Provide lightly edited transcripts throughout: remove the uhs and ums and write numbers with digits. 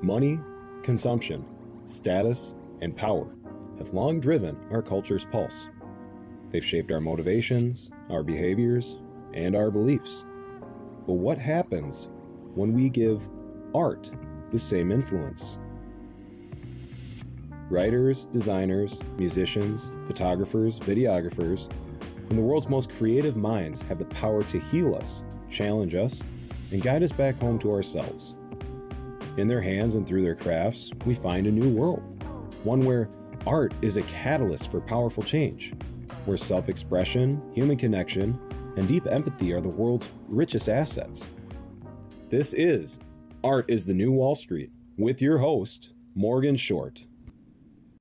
Money, consumption, status, and power have long driven our culture's pulse. They've shaped our motivations, our behaviors, and our beliefs. But what happens when we give art the same influence? Writers, designers, musicians, photographers, videographers, and the world's most creative minds have the power to heal us, challenge us, and guide us back home to ourselves. In their hands and through their crafts, we find a new world, one where art is a catalyst for powerful change, where self-expression, human connection, and deep empathy are the world's richest assets. This is Art is the New Wall Street, with your host, Morgan Short.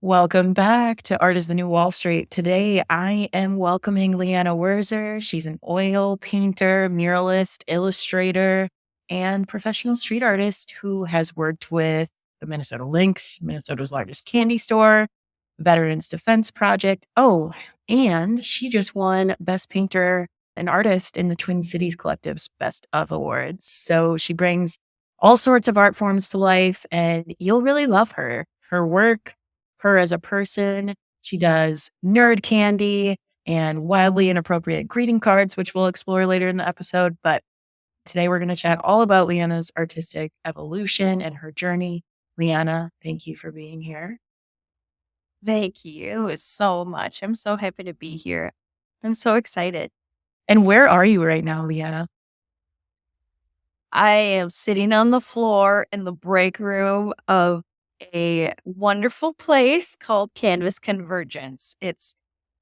Welcome back to Art is the New Wall Street. Today, I am welcoming Leanna Wurzer. She's an oil painter, muralist, illustrator, and professional street artist who has worked with the Minnesota Lynx, Minnesota's largest candy store, Veterans Defense Project. Oh, and she just won Best Painter and Artist in the Twin Cities Collective's Best of Awards. So she brings all sorts of art forms to life, and you'll really love her. Her work, her as a person. She does nerd candy and wildly inappropriate greeting cards, which we'll explore later in the episode. But today we're going to chat all about Leanna's artistic evolution and her journey. Leanna, thank you for being here. Thank you so much. I'm so happy to be here. I'm so excited. And where are you right now, Leanna? I am sitting on the floor in the break room of a wonderful place called Canvas Convergence. It's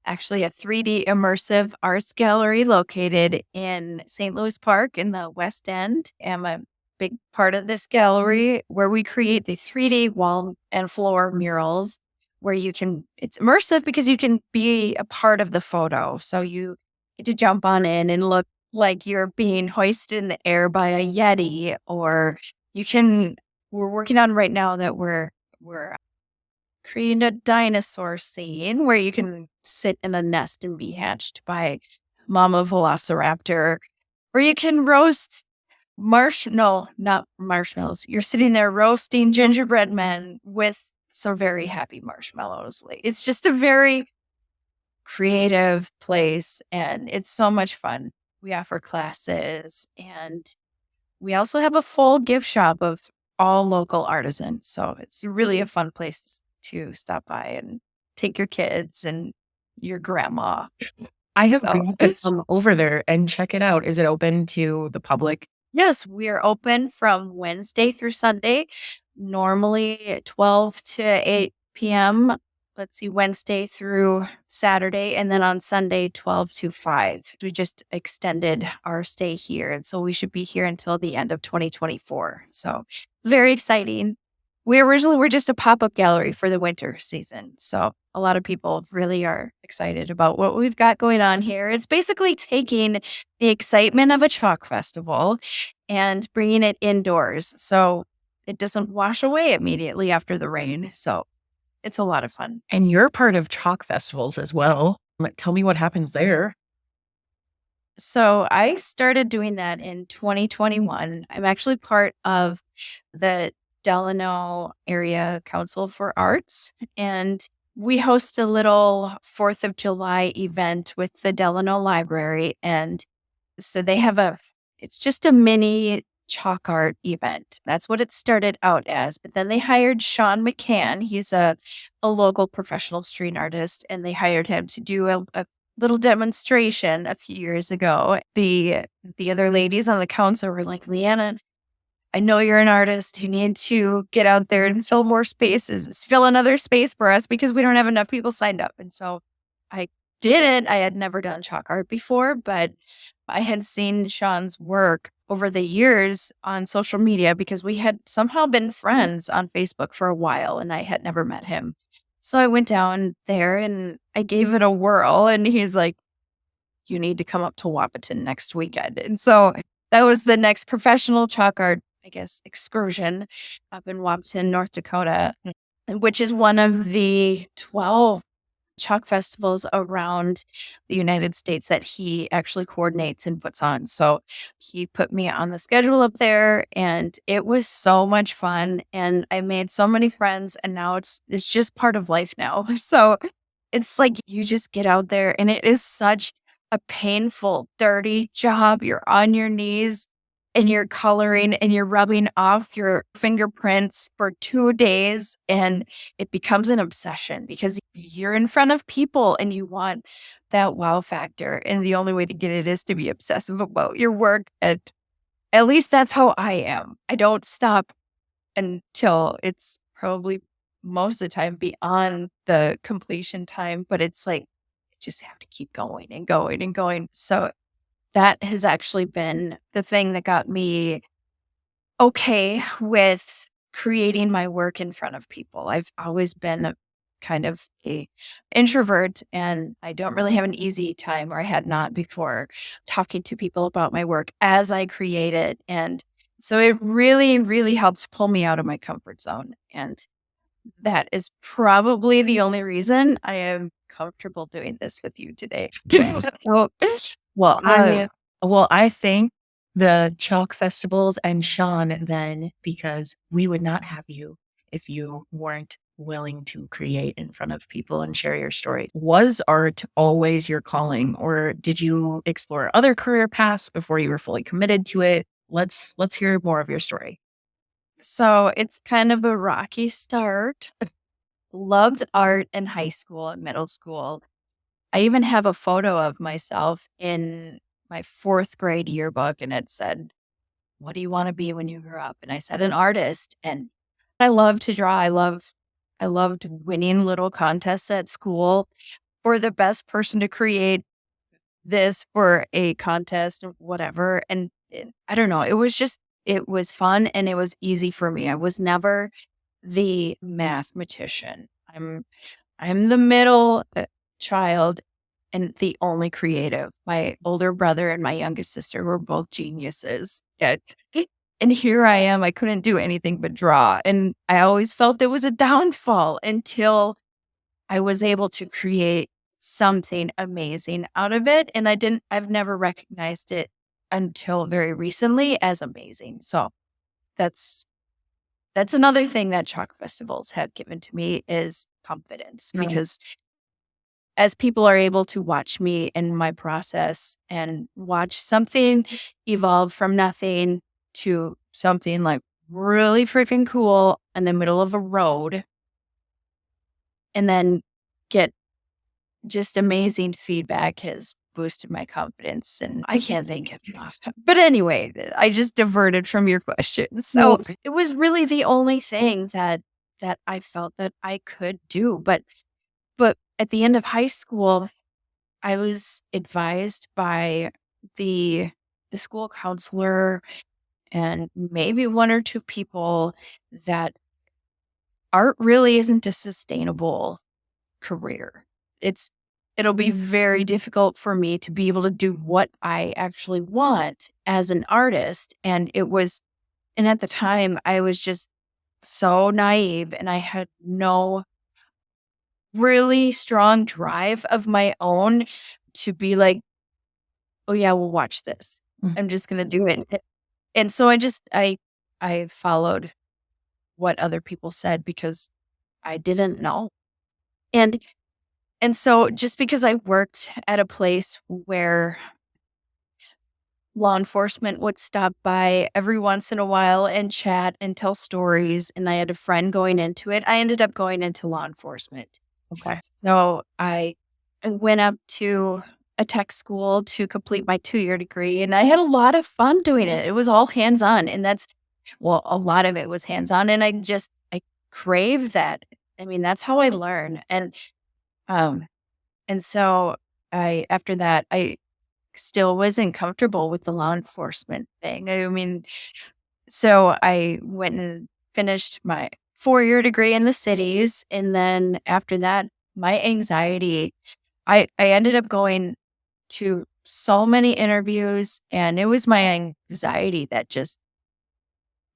actually a 3D immersive arts gallery located in St. Louis Park in the West End. I'm a big part of this gallery where we create the 3D wall and floor murals where it's immersive because you can be a part of the photo. So you get to jump on in and look like you're being hoisted in the air by a Yeti, or we're working on right now that we're creating a dinosaur scene where you can sit in a nest and be hatched by Mama Velociraptor, or you can roast not marshmallows. You're sitting there roasting gingerbread men with some very happy marshmallows. It's just a very creative place, and it's so much fun. We offer classes, and we also have a full gift shop of all local artisans. So it's really a fun place to stop by and take your kids and your grandma. I have got to come over there and check it out. Is it open to the public? Yes, we are open from Wednesday through Sunday, normally 12 to 8 p.m. Wednesday through Saturday, and then on Sunday, 12 to 5. We just extended our stay here, and so we should be here until the end of 2024. So it's very exciting. We originally were just a pop-up gallery for the winter season, so a lot of people really are excited about what we've got going on here. It's basically taking the excitement of a chalk festival and bringing it indoors, so it doesn't wash away immediately after the rain. So it's a lot of fun. And you're part of chalk festivals as well. Tell me what happens there. So I started doing that in 2021. I'm actually part of the Delano Area Council for Arts, and we host a little 4th of July event with the Delano Library. And so they have it's just a mini chalk art event. That's what it started out as. But then they hired Sean McCann. He's a local professional street artist, and they hired him to do a little demonstration a few years ago. The other ladies on the council were like, Leanna, I know you're an artist. You need to get out there and fill more spaces. Fill another space for us because we don't have enough people signed up. And so I did it. I had never done chalk art before, but I had seen Sean's work over the years on social media because we had somehow been friends on Facebook for a while, and I had never met him. So I went down there and I gave it a whirl, and he's like, you need to come up to Wapaton next weekend. And so that was the next professional chalk art, excursion up in Wapaton, North Dakota, which is one of the 12 chalk festivals around the United States that he actually coordinates and puts on. So he put me on the schedule up there, and it was so much fun. And I made so many friends, and now it's just part of life now. So it's like you just get out there, and it is such a painful, dirty job. You're on your knees and you're coloring and you're rubbing off your fingerprints for 2 days, and it becomes an obsession because you're in front of people and you want that wow factor. And the only way to get it is to be obsessive about your work. At least that's how I am. I don't stop until it's probably most of the time beyond the completion time, but it's like, I just have to keep going and going and going. So that has actually been the thing that got me okay with creating my work in front of people. I've always been a kind of a introvert, and I don't really have an easy time, or I had not before, talking to people about my work as I create it. And so it really, really helped pull me out of my comfort zone. And that is probably the only reason I am comfortable doing this with you today. So, Well, I I thank the chalk festivals and Sean then, because we would not have you if you weren't willing to create in front of people and share your story. Was art always your calling, or did you explore other career paths before you were fully committed to it? Let's hear more of your story. So it's kind of a rocky start. Loved art in high school and middle school. I even have a photo of myself in my 4th grade yearbook, and it said, "What do you want to be when you grow up?" And I said, "An artist." And I love to draw. I loved winning little contests at school for the best person to create this for a contest or whatever. And I don't know, it was fun and it was easy for me. I was never the mathematician. I'm the middle child and the only creative. My older brother and my youngest sister were both geniuses. And here I am. I couldn't do anything but draw. And I always felt there was a downfall until I was able to create something amazing out of it. And I've never recognized it until very recently as amazing. So that's another thing that chalk festivals have given to me is confidence, Right. because as people are able to watch me in my process and watch something evolve from nothing to something like really freaking cool in the middle of a road, and then get just amazing feedback, has boosted my confidence. And I can't think of enough. But anyway, I just diverted from your question. So Well, it was really the only thing that I felt that I could do. But at the end of high school, I was advised by the school counselor and maybe 1 or 2 people that art really isn't a sustainable career. It'll be very difficult for me to be able to do what I actually want as an artist. And at the time I was just so naive, and I had no really strong drive of my own to be like, "Oh yeah, well watch this. Mm. I'm just gonna do it." And so I followed what other people said because I didn't know. And and so just because I worked at a place where law enforcement would stop by every once in a while and chat and tell stories, and I had a friend going into it, I ended up going into law enforcement. okay. So I went up to a tech school to complete my 2-year degree, and I had a lot of fun doing it. It was all hands on, and a lot of it was hands on, and I crave that. I mean, that's how I learn. Um, and so after that, I still wasn't comfortable with the law enforcement thing. I mean, so I went and finished my 4-year degree in the cities. And then after that, my anxiety, I ended up going to so many interviews, and it was my anxiety that just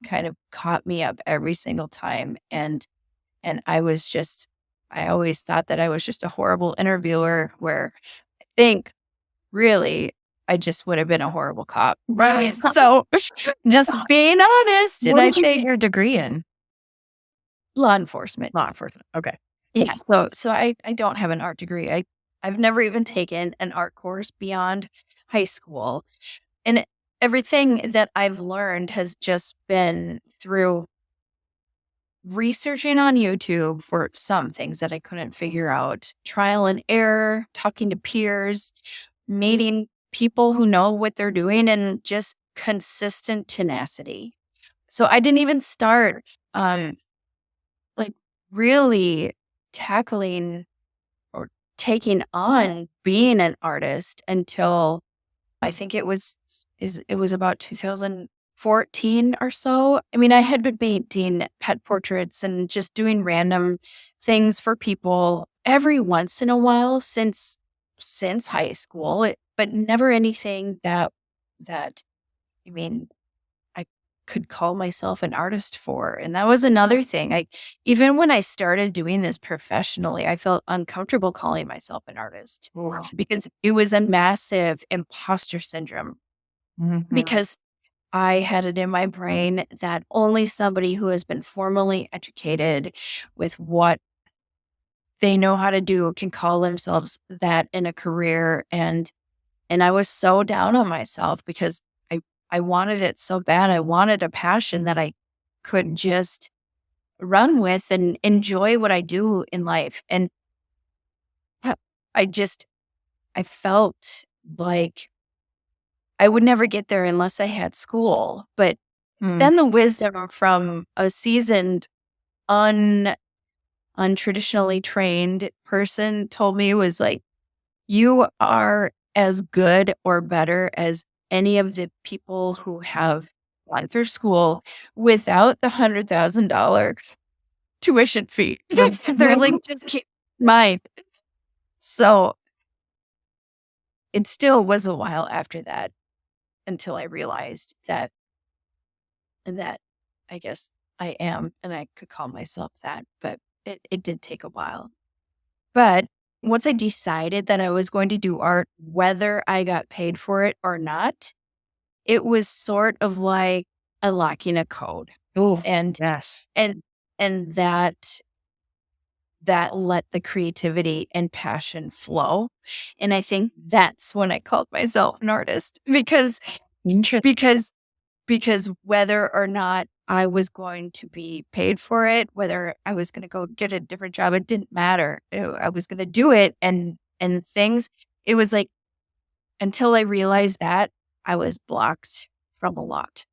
kind of caught me up every single time. And I was just, I always thought that I was just a horrible interviewer, where I think really I just would have been a horrible cop. Right. So just being honest, and What I did you get think your degree in? law enforcement. Law enforcement. Okay. Yeah. So I don't have an art degree. I've never even taken an art course beyond high school. And everything that I've learned has just been through researching on YouTube for some things that I couldn't figure out, trial and error, talking to peers, meeting people who know what they're doing, and just consistent tenacity. So I didn't even start like really tackling or taking on being an artist until I think it was about 2014 or so. I mean, I had been painting pet portraits and just doing random things for people every once in a while since high school, but never anything that I mean, I could call myself an artist for. And that was another thing. Even when I started doing this professionally, I felt uncomfortable calling myself an artist because it was a massive imposter syndrome. Mhm. Because I had it in my brain that only somebody who has been formally educated with what they know how to do can call themselves that in a career. And I was so down on myself because I wanted it so bad. I wanted a passion that I could just run with and enjoy what I do in life. And I I just, I felt like I would never get there unless I had school. But Mm. then the wisdom from a seasoned, untraditionally trained person told me was like, you are as good or better as any of the people who have gone through school without the $100,000 tuition fee. They're like, just keep in mind. So it still was a while after that until I realized that I guess I am, and I could call myself that, but it did take a while. But once I decided that I was going to do art, whether I got paid for it or not, it was sort of like unlocking a code. Oh, And yes. and and that let the creativity and passion flow. And I think that's when I called myself an artist because Interesting. because because whether or not I was going to be paid for it, whether I was going to go get a different job, it didn't matter. I was going to do it, and things. It was like until I realized that I was blocked from a lot.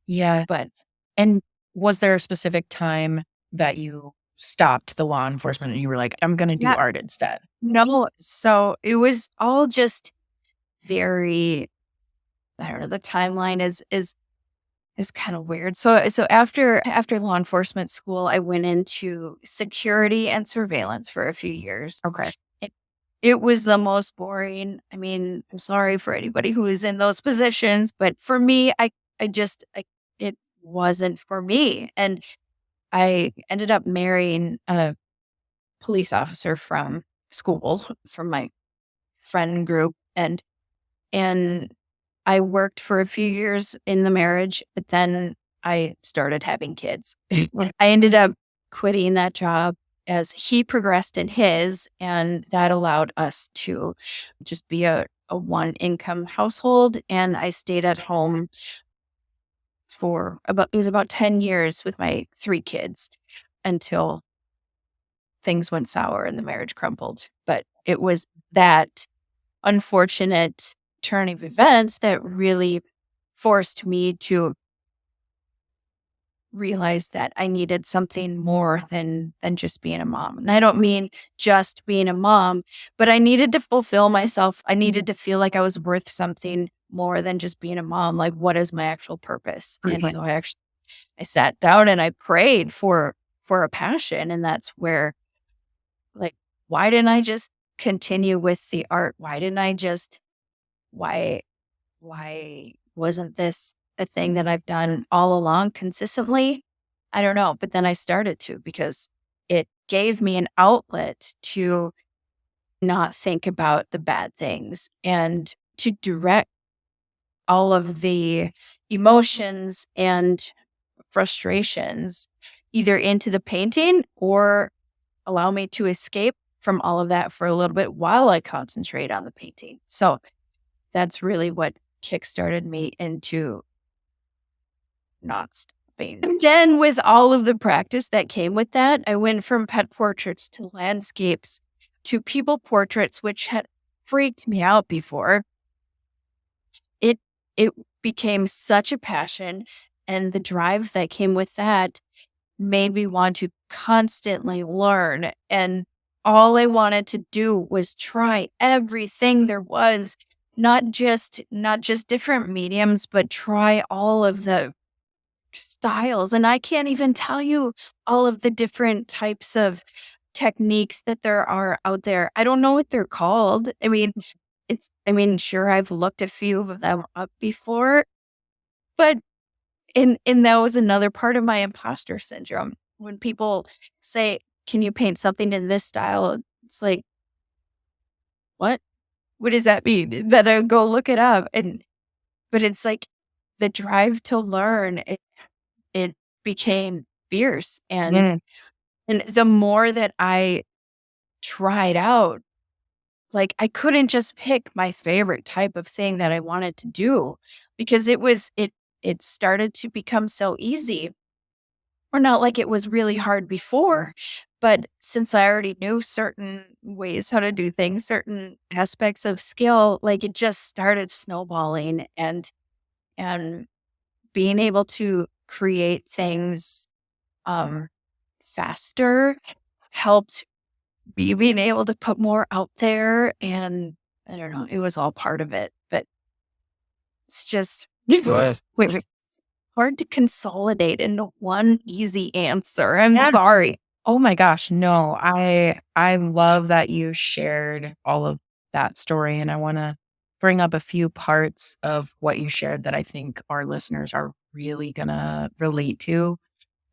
Yes. But And was there a specific time that you stopped the law enforcement and you were like, I'm going to do Yeah. art instead? no, so it was all just very. I don't know. The timeline is kind of weird. So after law enforcement school, I went into security and surveillance for a few years. Okay. It was the most boring. I mean, I'm sorry for anybody who is in those positions, but for me, it wasn't for me. And I ended up marrying a police officer from school, from my friend group, and I worked for a few years in the marriage, but then I started having kids. I ended up quitting that job as he progressed in his, and that allowed us to just be a one income household. And I stayed at home for it was about 10 years with my 3 kids until things went sour and the marriage crumbled. But it was that unfortunate turn of events that really forced me to realize that I needed something more than just being a mom. And I don't mean just being a mom, but I needed to fulfill myself. I needed to feel like I was worth something more than just being a mom. Like, what is my actual purpose? And so I sat down and I prayed for a passion, and that's where, like, why didn't I just continue with the art? Why didn't I just why wasn't this a thing that I've done all along consistently? I don't know. But then I started to because it gave me an outlet to not think about the bad things and to direct all of the emotions and frustrations either into the painting or allow me to escape from all of that for a little bit while I concentrate on the painting. So that's really what kickstarted me into not stopping. And then with all of the practice that came with that, I went from pet portraits to landscapes to people portraits, which had freaked me out before. It became such a passion, and the drive that came with that made me want to constantly learn. And all I wanted to do was try everything there was, not just different mediums, but try all of the styles. And I can't even tell you all of the different types of techniques that there are out there. I don't know what they're called. Sure, I've looked a few of them up before, but and that was another part of my imposter syndrome. When people say, "Can you paint something in this style?" It's like, what? What does that mean? Then I go look it up, but it's like the drive to learn. It became fierce, and the more that I tried out, like I couldn't just pick my favorite type of thing that I wanted to do because it started to become so easy. Or not like it was really hard before, but since I already knew certain ways how to do things, certain aspects of skill, like it just started snowballing and being able to create things um faster helped me being able to put more out there, and I don't know, it was all part of it. But it's just wait, hard to consolidate into one easy answer. I'm sorry. Oh my gosh, no. I love that you shared all of that story, and I want to bring up a few parts of what you shared that I think our listeners are really going to relate to.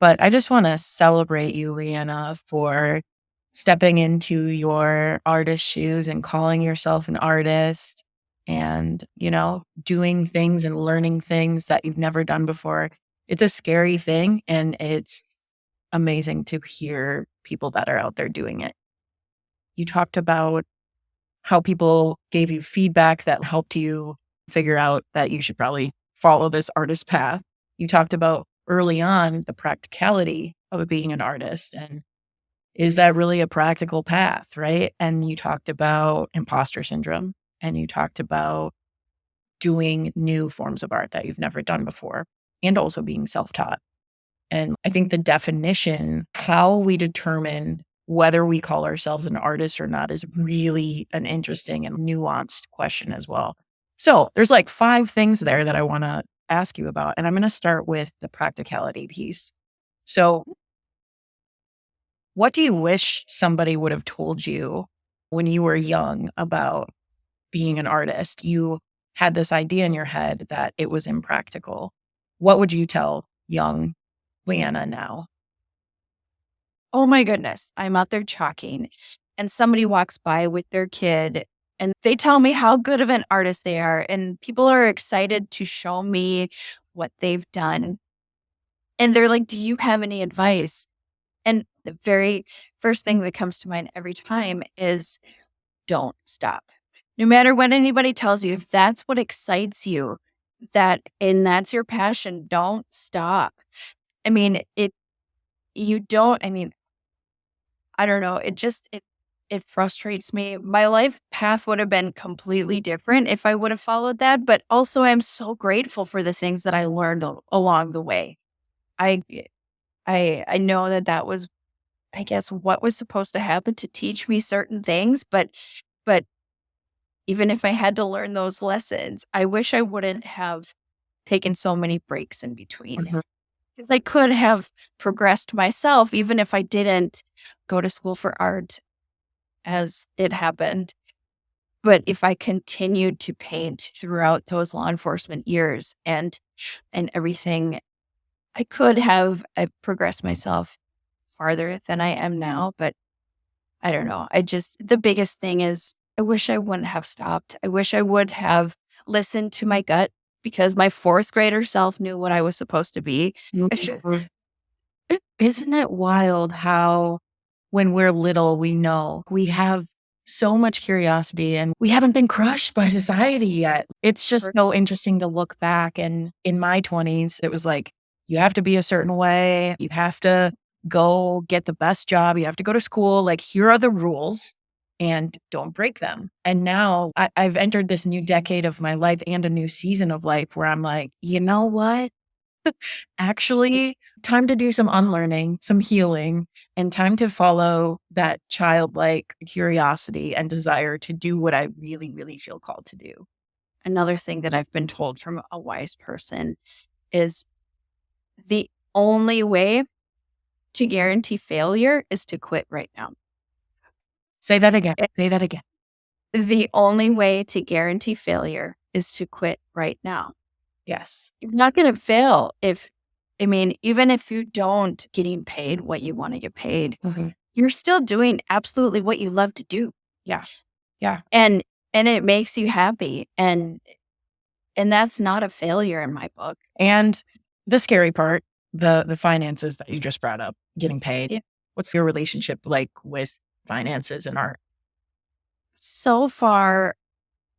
But I just want to celebrate you, Leanna, for stepping into your artist shoes and calling yourself an artist and, doing things and learning things that you've never done before. It's a scary thing, and it's amazing to hear people that are out there doing it. You talked about how people gave you feedback that helped you figure out that you should probably follow this artist path. You talked about early on the practicality of being an artist and is that really a practical path, right? And you talked about imposter syndrome, and you talked about doing new forms of art that you've never done before, and also being self-taught. And I think the definition, how we determine whether we call ourselves an artist or not, is really an interesting and nuanced question as well. So there's like 5 things there that I want to ask you about. And I'm going to start with the practicality piece. So what do you wish somebody would have told you when you were young about being an artist? You had this idea in your head that it was impractical. What would you tell young Leanna now? Oh my goodness. I'm out there chalking and somebody walks by with their kid and they tell me how good of an artist they are. And people are excited to show me what they've done. And they're like, "Do you have any advice?" And the very first thing that comes to mind every time is don't stop. No matter what anybody tells you, if that's what excites you, and that's your passion, don't stop. I mean, I don't know. It frustrates me. My life path would have been completely different if I would have followed that. But also I'm so grateful for the things that I learned along the way. I I know that was, I guess, what was supposed to happen to teach me certain things, but even if I had to learn those lessons, I wish I wouldn't have taken so many breaks in between. Because I could have progressed myself even if I didn't go to school for art as it happened. But if I continued to paint throughout those law enforcement years and everything, I could have progressed myself farther than I am now, but I don't know. The biggest thing is I wish I wouldn't have stopped. I wish I would have listened to my gut because my fourth grader self knew what I was supposed to be. Isn't it wild how when we're little, we know we have so much curiosity and we haven't been crushed by society yet. It's just so interesting to look back. And in my 20s, it was like, you have to be a certain way. You have to go get the best job. You have to go to school. Like, here are the rules and don't break them. And now I've entered this new decade of my life and a new season of life where I'm like, you know what? Actually, time to do some unlearning, some healing, and time to follow that childlike curiosity and desire to do what I really, really feel called to do. Another thing that I've been told from a wise person is the only way to guarantee failure is to quit right now. Say that again. Say that again. The only way to guarantee failure is to quit right now. Yes. You're not going to fail even if you don't getting paid what you want to get paid, you're still doing absolutely what you love to do. Yeah. Yeah. And it makes you happy. And that's not a failure in my book. And the scary part, the finances that you just brought up, getting paid. Yeah. What's your relationship like with finances and art? So far,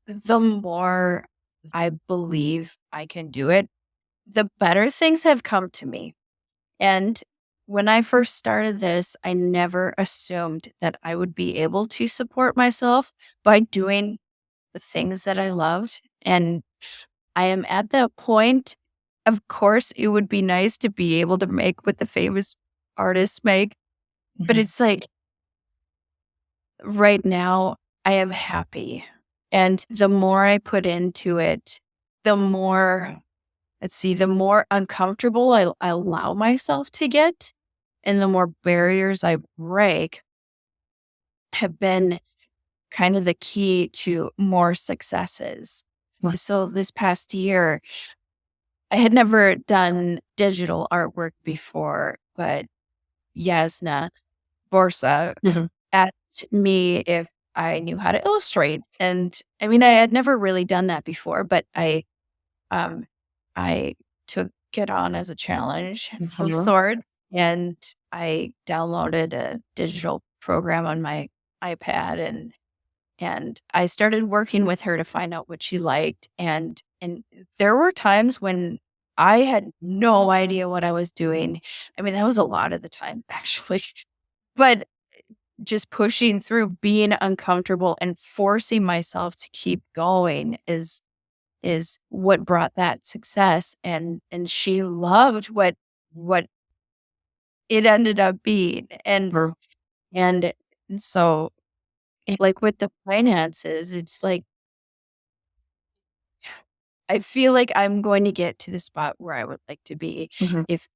the more I believe I can do it, the better things have come to me. And when I first started this, I never assumed that I would be able to support myself by doing the things that I loved. And I am at that point. Of course, it would be nice to be able to make what the famous artists make, but it's like right now I am happy. And the more I put into it, the more uncomfortable I allow myself to get, and the more barriers I break have been kind of the key to more successes. Right. So this past year, I had never done digital artwork before, but Yasna Borsa asked me if I knew how to illustrate. And I had never really done that before, but I took it on as a challenge of sorts, and I downloaded a digital program on my iPad, and I started working with her to find out what she liked. And there were times when I had no idea what I was doing. That was a lot of the time, actually. But just pushing through, being uncomfortable and forcing myself to keep going is what brought that success. And she loved what it ended up being. And so like with the finances, it's like I feel like I'm going to get to the spot where I would like to be if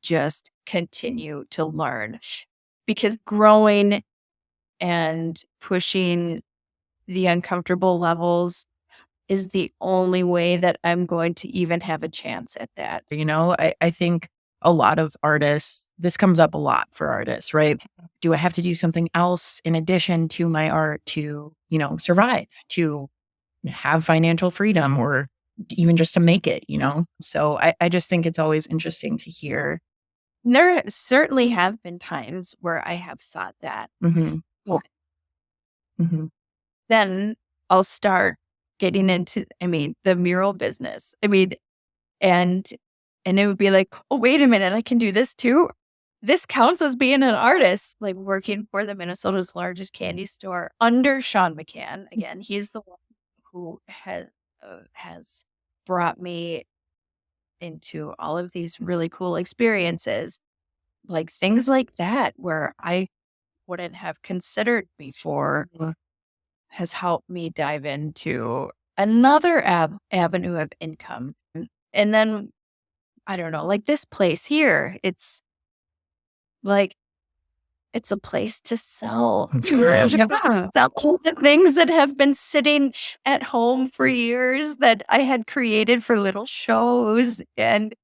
just continue to learn, because growing and pushing the uncomfortable levels is the only way that I'm going to even have a chance at that. I think a lot of artists, this comes up a lot for artists, right? Do I have to do something else in addition to my art to, survive, to have financial freedom, or even just to make it, So I just think it's always interesting to hear. There certainly have been times where I have thought that. Then I'll start getting into, the mural business. And it would be like, oh, wait a minute, I can do this too. This counts as being an artist, like working for the Minnesota's largest candy store under Sean McCann. Again, he's the one who has brought me into all of these really cool experiences, like things like that, where I wouldn't have considered before, has helped me dive into another avenue of income. And then, I don't know, like this place here, it's like, it's a place to sell. Sell all the things that have been sitting at home for years that I had created for little shows, and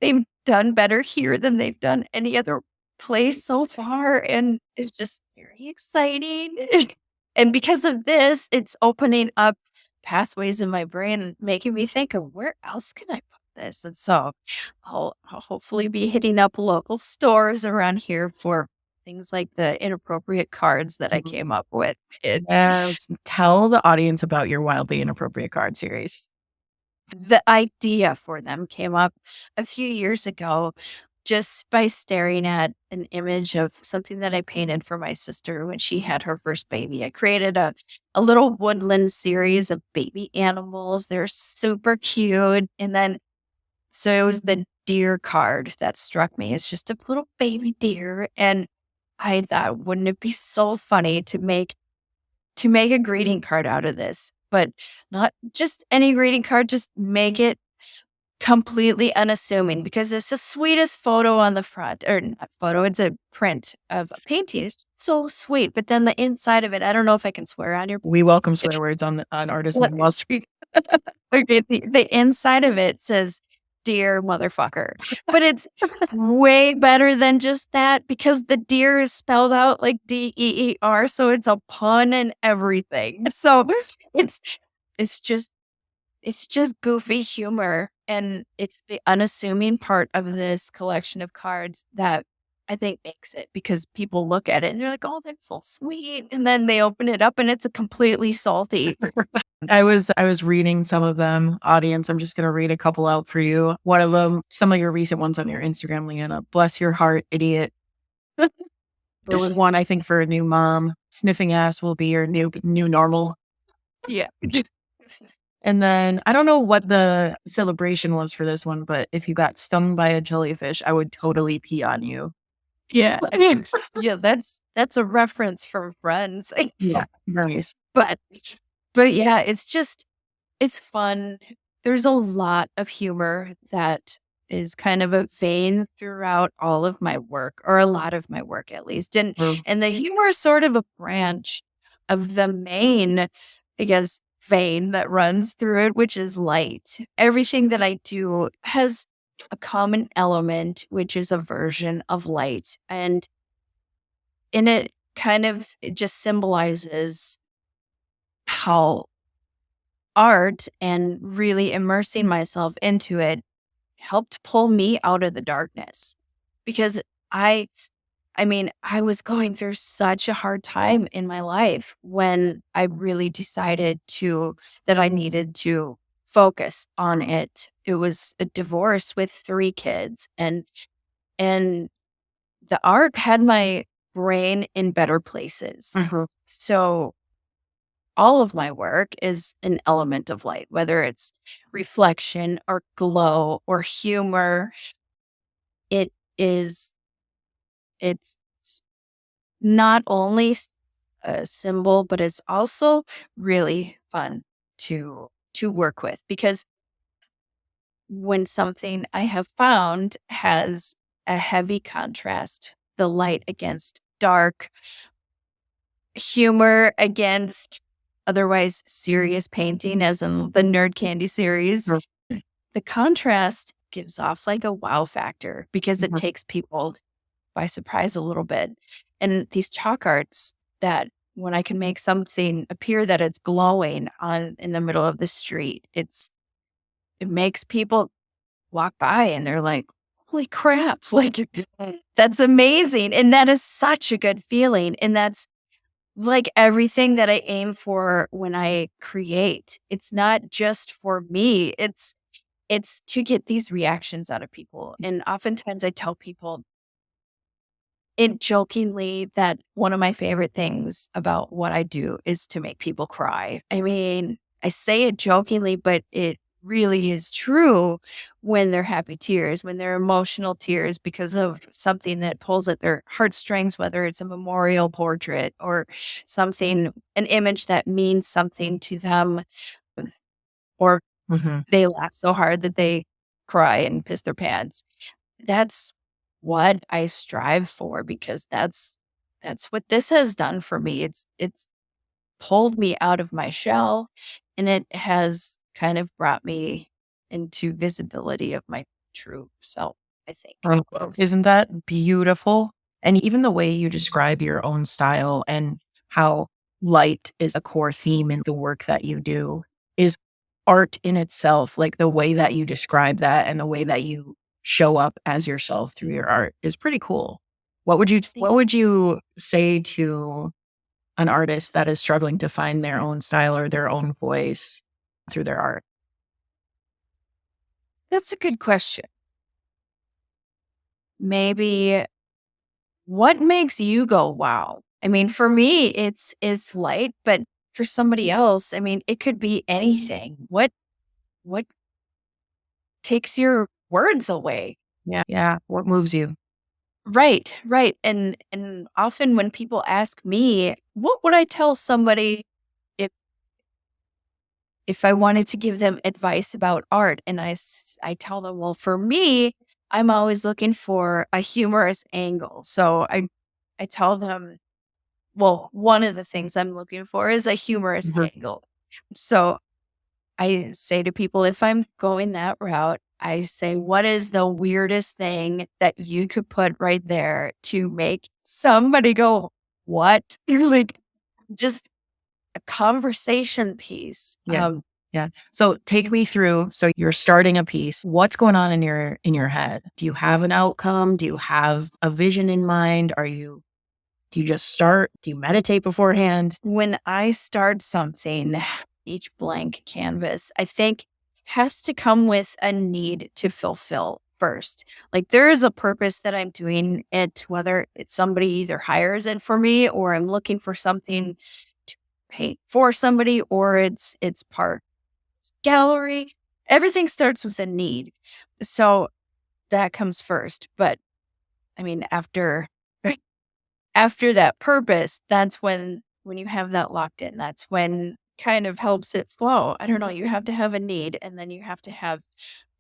they've done better here than they've done any other place so far, and it's just very exciting. And because of this, it's opening up pathways in my brain and making me think of where else can I put this? And so I'll hopefully be hitting up local stores around here for things like the inappropriate cards that I came up with. Tell the audience about your Wildly Inappropriate Card Series. The idea for them came up a few years ago just by staring at an image of something that I painted for my sister when she had her first baby. I created a little woodland series of baby animals. They're super cute. And then, so it was the deer card that struck me. It's just a little baby deer. And I thought, wouldn't it be so funny to make a greeting card out of this? But not just any greeting card, just make it completely unassuming, because it's the sweetest photo on the front, or not photo, it's a print of a painting. It's so sweet. But then the inside of it, I don't know if I can swear on your. We welcome swear words on Artists on Wall Street. Okay, the inside of it says, "Dear motherfucker," but it's way better than just that, because the deer is spelled out like DEER, so it's a pun and everything. So it's just goofy humor, and it's the unassuming part of this collection of cards that I think makes it, because people look at it and they're like, "Oh, that's so sweet," and then they open it up and it's a completely salty. I was reading some of them. Audience, I'm just going to read a couple out for you. One of them, some of your recent ones on your Instagram, Leanna. Bless your heart, idiot. There was one, I think, for a new mom. Sniffing ass will be your new normal. Yeah. And then I don't know what the celebration was for this one, but if you got stung by a jellyfish, I would totally pee on you. Yeah. I mean, yeah, that's a reference from Friends. Yeah, nice. But yeah, it's fun. There's a lot of humor that is kind of a vein throughout all of my work, or a lot of my work at least. And the humor is sort of a branch of the main, I guess, vein that runs through it, which is light. Everything that I do has a common element, which is a version of light. And in it, it just symbolizes how art and really immersing myself into it helped pull me out of the darkness. Because I was going through such a hard time in my life when I really decided that I needed to focus on it. It was a divorce with 3 kids, and the art had my brain in better places. So all of my work is an element of light, whether it's reflection or glow or humor. It's not only a symbol, but it's also really fun to work with, because when something I have found has a heavy contrast, the light against dark, humor against otherwise serious painting, as in the Nerd Candy series, the contrast gives off like a wow factor, because it takes people by surprise a little bit. And these chalk arts, that when I can make something appear that it's glowing in the middle of the street, it makes people walk by and they're like, "Holy crap, like, that's amazing." And that is such a good feeling. And that's like everything that I aim for when I create. It's not just for me. It's to get these reactions out of people. And oftentimes I tell people jokingly that one of my favorite things about what I do is to make people cry. I mean, I say it jokingly, but it really is true when they're happy tears, when they're emotional tears because of something that pulls at their heartstrings, whether it's a memorial portrait or something, an image that means something to them, or they laugh so hard that they cry and piss their pants. That's what I strive for, because that's what this has done for me. It's pulled me out of my shell, and it has kind of brought me into visibility of my true self, I think. Isn't that beautiful? And even the way you describe your own style and how light is a core theme in the work that you do is art in itself. Like the way that you describe that and the way that you show up as yourself through your art is pretty cool. What would you say to an artist that is struggling to find their own style or their own voice through their art? That's a good question. Maybe what makes you go, wow? I mean, for me, it's light, but for somebody else, I mean, it could be anything. What takes your words away? Yeah. Yeah. What moves you? Right, right. And often when people ask me, what would I tell somebody if if I wanted to give them advice about art? And I tell them, well, for me, I'm always looking for a humorous angle. So I tell them, well, one of the things I'm looking for is a humorous angle. So I say to people, if I'm going that route, I say, what is the weirdest thing that you could put right there to make somebody go, what? You're like, just a conversation piece. Yeah. Yeah. So take me through. So you're starting a piece. What's going on in your head? Do you have an outcome? Do you have a vision in mind? Do you just start? Do you meditate beforehand? When I start something, each blank canvas, I think has to come with a need to fulfill first. Like there is a purpose that I'm doing it, whether it's somebody either hires it for me or I'm looking for something to paint for somebody or it's part gallery. Everything starts with a need. So that comes first. But I mean, after that purpose, that's when you have that locked in. That's when kind of helps it flow. I don't know. You have to have a need, and then you have to have,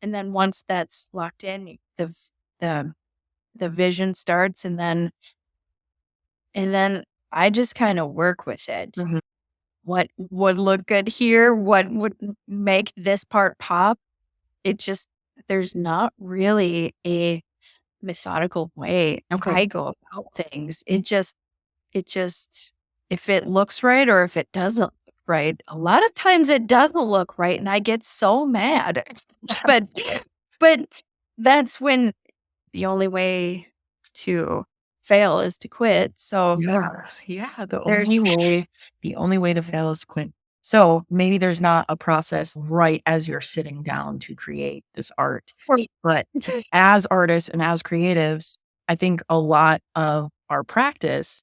and then once that's locked in, the the vision starts, and then I just kind of work with it. What would look good here? What would make this part pop? It just there's not really a methodical way I go about things. It just if it looks right or if it doesn't look right, a lot of times it doesn't look right and I get so mad. But but that's when the only way to fail is to quit. So Yeah. there's The only way to fail is to quit. So maybe there's not a process right as you're sitting down to create this art. But as artists and as creatives, I think a lot of our practice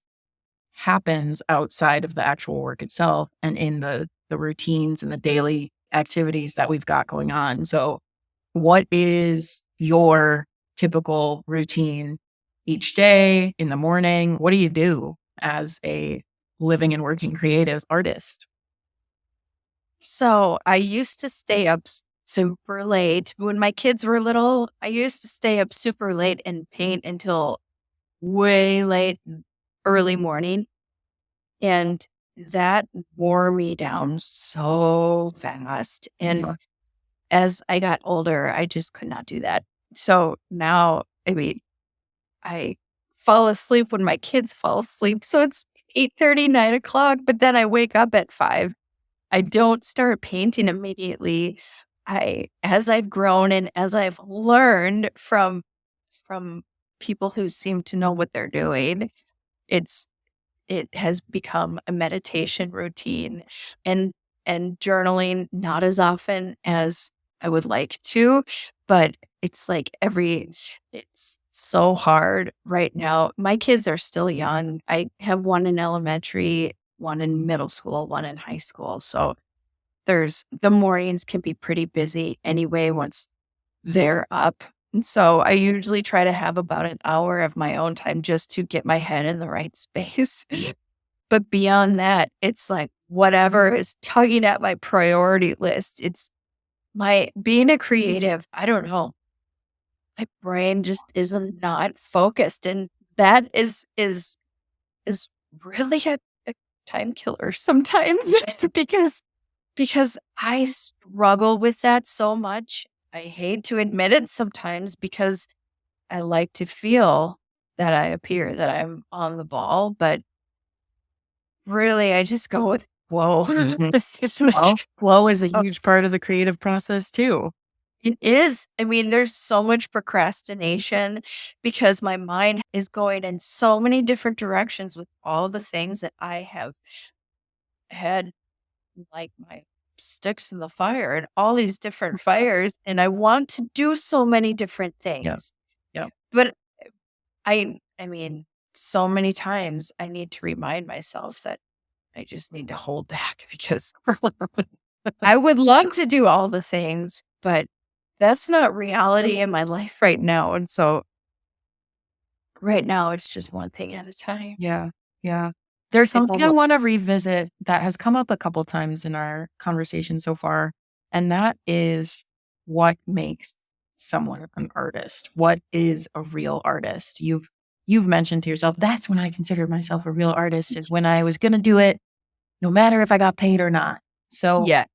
happens outside of the actual work itself and in the routines and the daily activities that we've got going on. So what is your typical routine each day in the morning? What do you do as a living and working creative artist? So I used to stay up super late. When my kids were little, I used to stay up super late and paint until way late, early morning. And that wore me down so fast. And as I got older, I just could not do that. So now, I mean, I fall asleep when my kids fall asleep. So it's 8:30, 9 o'clock, but then I wake up at 5. I don't start painting immediately. As I've grown and as I've learned from people who seem to know what they're doing, it's it has become a meditation routine and journaling not as often as I would like to, but it's like it's so hard right now. My kids are still young. I have one in elementary, one in middle school, one in high school. So the mornings can be pretty busy anyway once they're up. And so I usually try to have about an hour of my own time just to get my head in the right space. But beyond that, it's like whatever is tugging at my priority list. It's my being a creative. I don't know. My brain just is not focused. And that is really a time killer sometimes because I struggle with that so much. I hate to admit it sometimes because I like to feel that I appear, that I'm on the ball, but really I just go with flow. Well, flow is a huge part of the creative process too. It is. I mean, there's so much procrastination because my mind is going in so many different directions with all the things that I have had, like my sticks in the fire and all these different fires. And I want to do so many different Yeah. things. Yeah. But I mean, so many times I need to remind myself that I just need to hold back because I would love to do all the things, but that's not reality in my life right now. And so right now it's just one thing at a time. Yeah. Yeah. There's It's something I almost want to revisit that has come up a couple times in our conversation so far, and that is what makes someone an artist. What is a real artist? You've mentioned to yourself, that's when I considered myself a real artist, is when I was going to do it no matter if I got paid or not. So, yeah.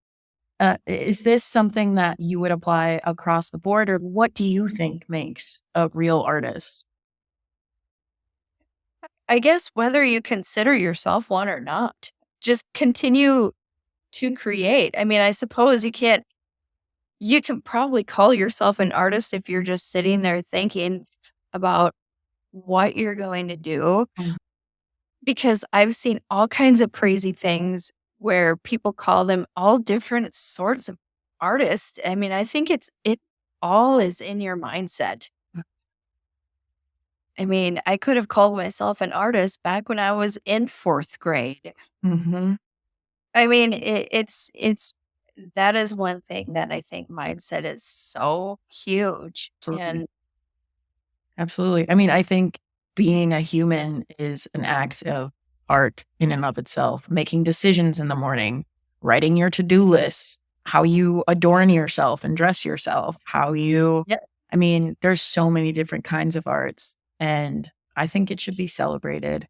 is this something that you would apply across the board, or what do you think makes a real artist? I guess whether you consider yourself one or not, just continue to create. I mean, I suppose you can probably call yourself an artist if you're just sitting there thinking about what you're going to do. Mhm. Because I've seen all kinds of crazy things where people call them all different sorts of artists. I mean, I think it all is in your mindset. I mean, I could have called myself an artist back when I was in 4th grade. Mhm. I mean, it's that is one thing that I think mindset is so huge. Absolutely. And Absolutely. I mean, I think being a human is an act of art in and of itself. Making decisions in the morning, writing your to-do list, how you adorn yourself and dress yourself, yeah, I mean, there's so many different kinds of arts, and I think it should be celebrated.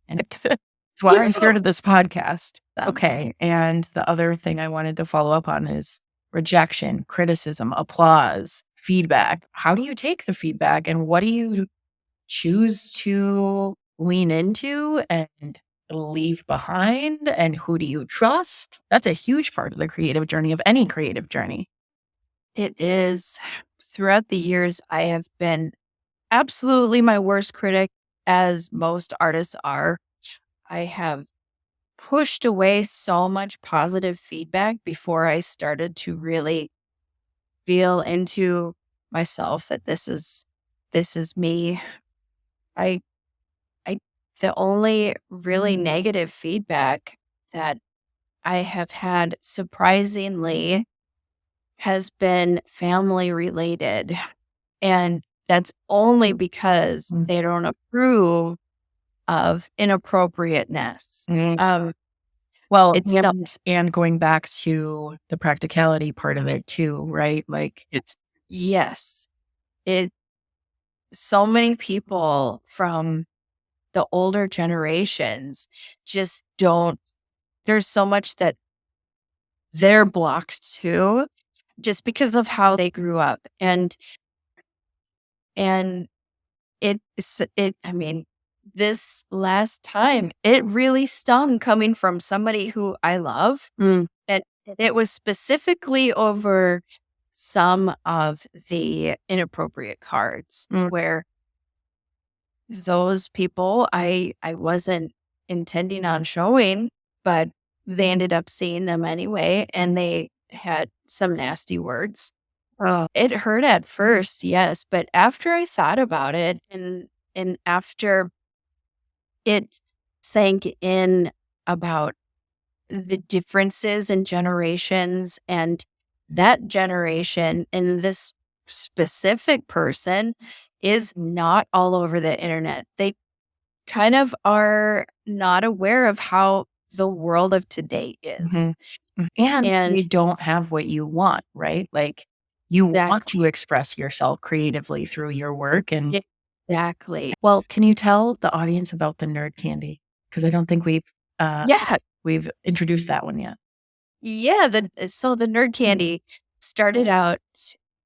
And that's why I started this podcast. Okay. And the other thing I wanted to follow up on is rejection, criticism, applause, feedback. How do you take the feedback, and what do you choose to lean into and leave behind? And who do you trust? That's a huge part of the creative journey, of any creative journey. it is. Throughout the years, I have been absolutely my worst critic, as most artists are. I have pushed away so much positive feedback before I started to really feel into myself that this is me. I I the only really negative feedback that I have had, surprisingly, has been family related. And that's only because Mm. they don't approve of inappropriateness. Mm. Well, It's the and going back to the practicality part of it too, right? Like it's yes. It So many people from the older generations just don't there's so much that they're blocked too, just because of how they grew up. And I mean, this last time, it really stung coming from somebody who I love. Mm. And it was specifically over some of the inappropriate cards Mm. where those people I wasn't intending on showing, but they ended up seeing them anyway, and they had some nasty words. Oh. It hurt at first, yes, but after I thought about it and after it sank in about the differences in generations, and that generation and this specific person is not all over the internet. They kind of are not aware of how the world of today is. Mhm. And And you don't have what you want, right? Like you want to exactly. express yourself creatively through your work. And Exactly. well, can you tell the audience about the nerd candy? Because I don't think uh, Yeah. we've introduced that one yet. Yeah. So the nerd candy started out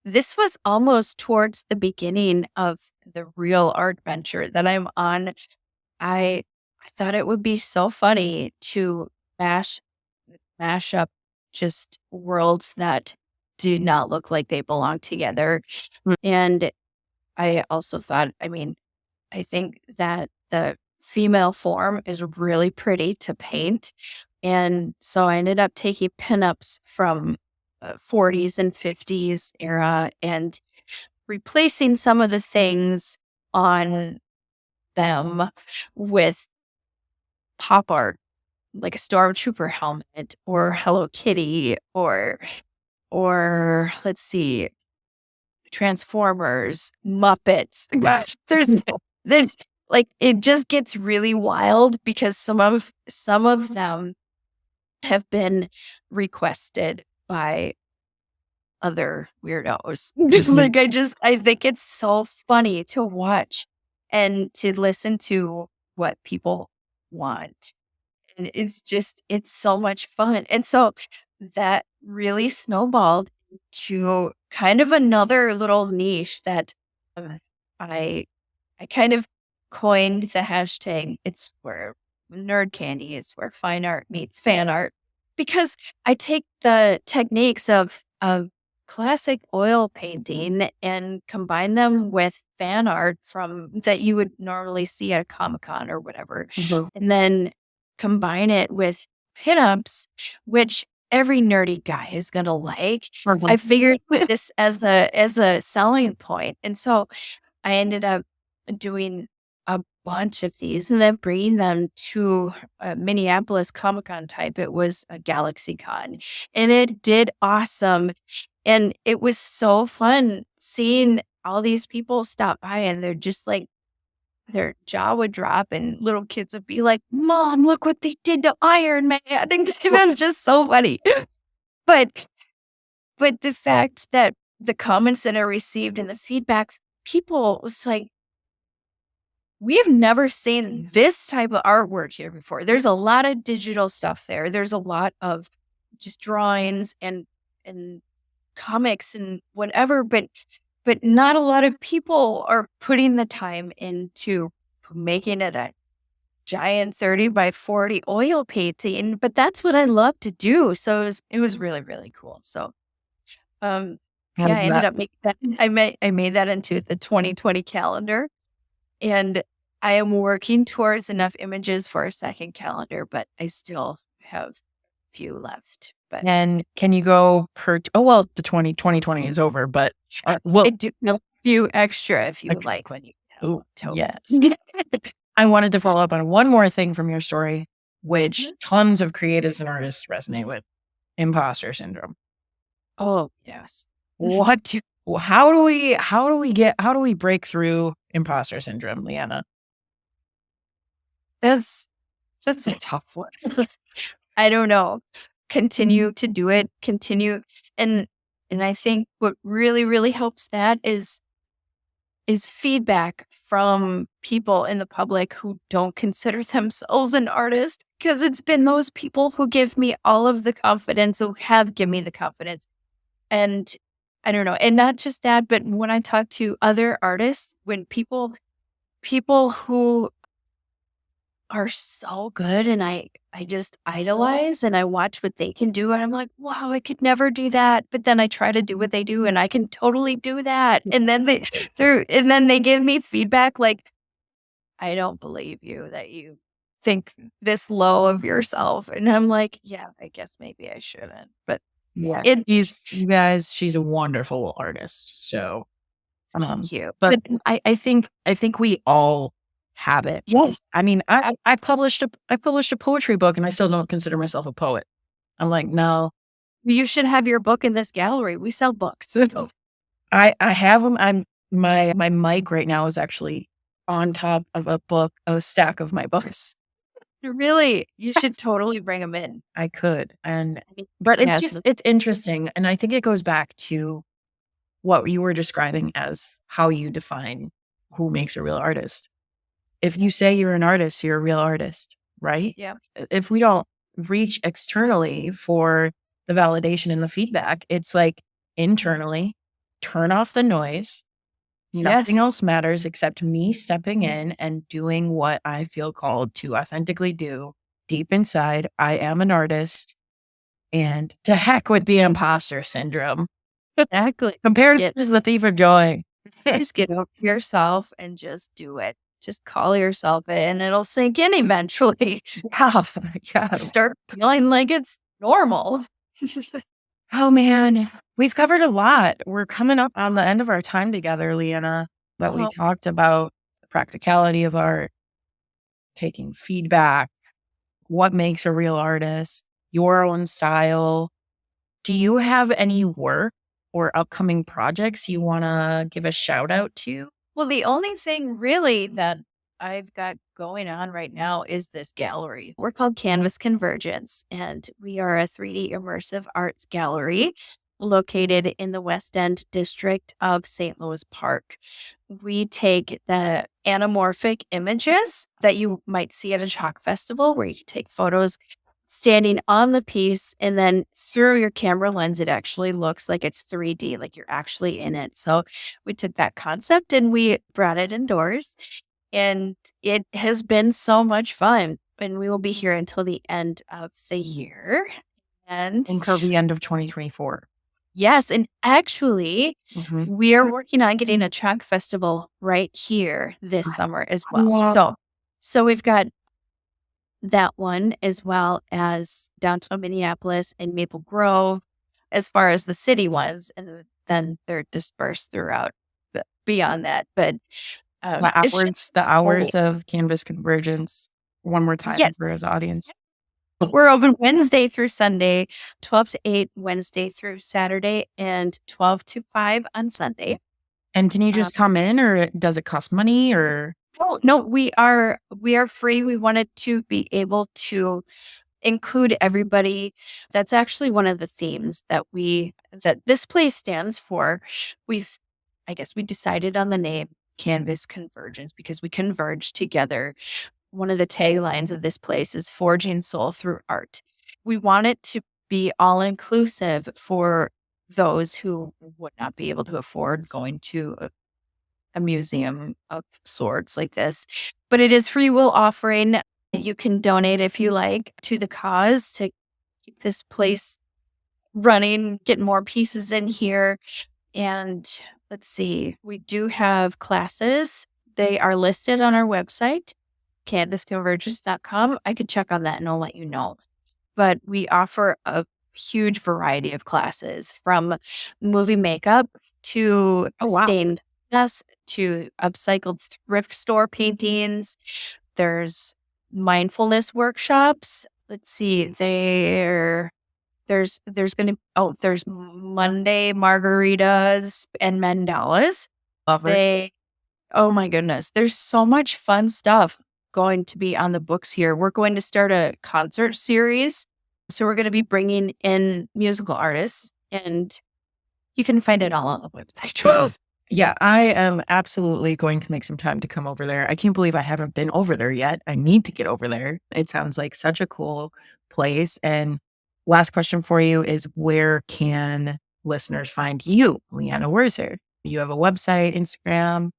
this was almost towards the beginning of the real art venture that I'm on. I thought it would be so funny to mash up just worlds that do not look like they belong together. And I also thought, I think that the female form is really pretty to paint. And so I ended up taking pinups from 40s and 50s era and replacing some of the things on them with pop art, like a stormtrooper helmet or Hello Kitty or let's see, Transformers, Muppets. Gosh, there's like it just gets really wild because some of them have been requested by other weirdos. Like I think it's so funny to watch and to listen to what people want. And it's so much fun. And so that really snowballed to kind of another little niche that I I kind of coined the hashtag. It's where nerd candy is where fine art meets fan art, because I take the techniques of classic oil painting and combine them with fan art from that you would normally see at a Comic-Con or whatever, and then combine it with pinups, which every nerdy guy is gonna like. I figured this as a selling point, and so I ended up doing a bunch of these and then bringing them to a Minneapolis Comic-Con type. It was a Galaxy Con, and it did awesome. And it was so fun seeing all these people stop by, and they're just like, their jaw would drop and little kids would be like, "Mom, look what they did to Iron Man." I think it was just so funny. But the fact that the comments that I received and the feedback, people was like, we have never seen this type of artwork here before. There's a lot of digital stuff there. There's a lot of just drawings and comics and whatever, but not a lot of people are putting the time into making it a giant 30 by 40 oil painting. But that's what I love to do. So it was really, really cool. So I ended up making that. I made that into the 2020 calendar. And I am working towards enough images for a second calendar, but I still have a few left. But And can you go the 2020 is over, but I do a few extra if you like when you have yes. I wanted to follow up on one more thing from your story, which tons of creatives and artists resonate with: imposter syndrome. Oh, yes. How do we break through imposter syndrome, Leanna? That's a tough one. I don't know. Continue to do it. Continue. And I think what really, really helps that is feedback from people in the public who don't consider themselves an artist, because it's been those people who give me all of the confidence, who have given me the confidence. And I don't know. And not just that, but when I talk to other artists, when people who are so good and I just idolize and I watch what they can do and I'm like, wow, I could never do that. But then I try to do what they do and I can totally do that. And then they give me feedback like, I don't believe you that you think this low of yourself. And I'm like, yeah, I guess maybe I shouldn't. But yeah, she's a wonderful artist. So thank you. But I think we all have it. Yes. I mean, I published a poetry book and I still don't consider myself a poet. I'm like, no. You should have your book in this gallery. We sell books. I have them. My mic right now is actually on top of a stack of my books. Really? You should totally bring them in. I could. But it's interesting. And I think it goes back to what you were describing as how you define who makes a real artist. If you say you're an artist, you're a real artist, right? Yeah. If we don't reach externally for the validation and the feedback, it's like internally, turn off the noise. Nothing else matters except me stepping in and doing what I feel called to authentically do. Deep inside, I am an artist, and to heck with the imposter syndrome. Exactly. Comparison is the thief of joy. Just get over yourself and just do it. Just call yourself it and it'll sink in eventually. Yeah. Start feeling like it's normal. Oh man, we've covered a lot. We're coming up on the end of our time together, Leanna, but we talked about the practicality of art, taking feedback, what makes a real artist, your own style. Do you have any work or upcoming projects you want to give a shout out to? Well, the only thing really that I've got going on right now is this gallery. We're called Canvas Convergence, and we are a 3D immersive arts gallery located in the West End district of St. Louis Park. We take the anamorphic images that you might see at a chalk festival where you can take photos standing on the piece, and then through your camera lens, it actually looks like it's 3D, like you're actually in it. So we took that concept and we brought it indoors, and it has been so much fun. And we will be here until the end of the year. And until the end of 2024. Yes. And actually, we are working on getting a chalk festival right here this summer as well. Wow. So we've got that one, as well as downtown Minneapolis and Maple Grove, as far as the city ones, and then they're dispersed throughout beyond that. But the hours of Canvas Convergence, one more time for the audience. We're open Wednesday through Sunday, 12 to 8 Wednesday through Saturday, and 12 to 5 on Sunday. And can you just come in, or does it cost money, or? Oh, no, we are free. We wanted to be able to include everybody. That's actually one of the themes that this place stands for. I guess we decided on the name Canvas Convergence because we converge together. One of the taglines of this place is forging soul through art. We want it to be all inclusive for those who would not be able to afford going to a museum of sorts like this, but it is free will offering. You can donate if you like to the cause to keep this place running, get more pieces in here. And let's see, we do have classes. They are listed on our website, canvasconvergence.com. I could check on that and I'll let you know. But we offer a huge variety of classes, from movie makeup to stained glass to upcycled thrift store paintings. There's mindfulness workshops. Let's see, there's Monday margaritas and mandalas. Love it. Oh my goodness, there's so much fun stuff going to be on the books here. We're going to start a concert series. So we're going to be bringing in musical artists, and you can find it all on the website. Yeah, I am absolutely going to make some time to come over there. I can't believe I haven't been over there yet. I need to get over there. It sounds like such a cool place. And last question for you is, where can listeners find you, Leanna Wurzer? You have a website, Instagram?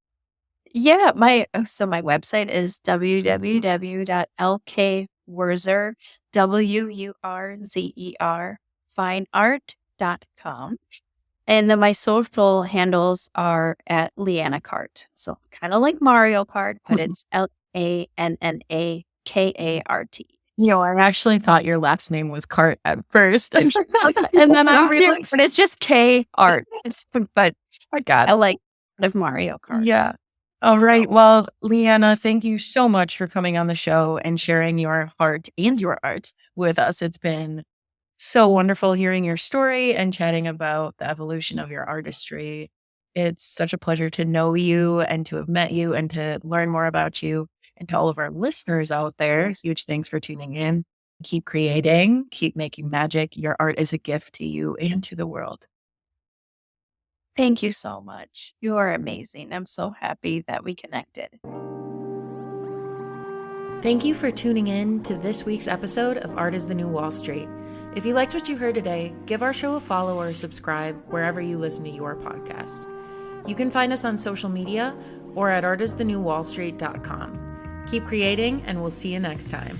Yeah, my website is www.lkwurzer, WURZER, fineart.com. And then my social handles are at Leanna Kart. So kind of like Mario Kart, but it's LANNAKART. I actually thought your last name was Kart at first. And then I realized, but it's just K Art. But I like Mario Kart. Yeah. All right. Well, Leanna, thank you so much for coming on the show and sharing your heart and your art with us. It's been so wonderful hearing your story and chatting about the evolution of your artistry. It's such a pleasure to know you and to have met you and to learn more about you. And to all of our listeners out there, huge thanks for tuning in. Keep creating, keep making magic. Your art is a gift to you and to the world. Thank you so much. You are amazing. I'm so happy that we connected. Thank you for tuning in to this week's episode of Art is the New Wall Street. If you liked what you heard today, give our show a follow or subscribe wherever you listen to your podcasts. You can find us on social media or at artistthenewwallstreet.com. Keep creating, and we'll see you next time.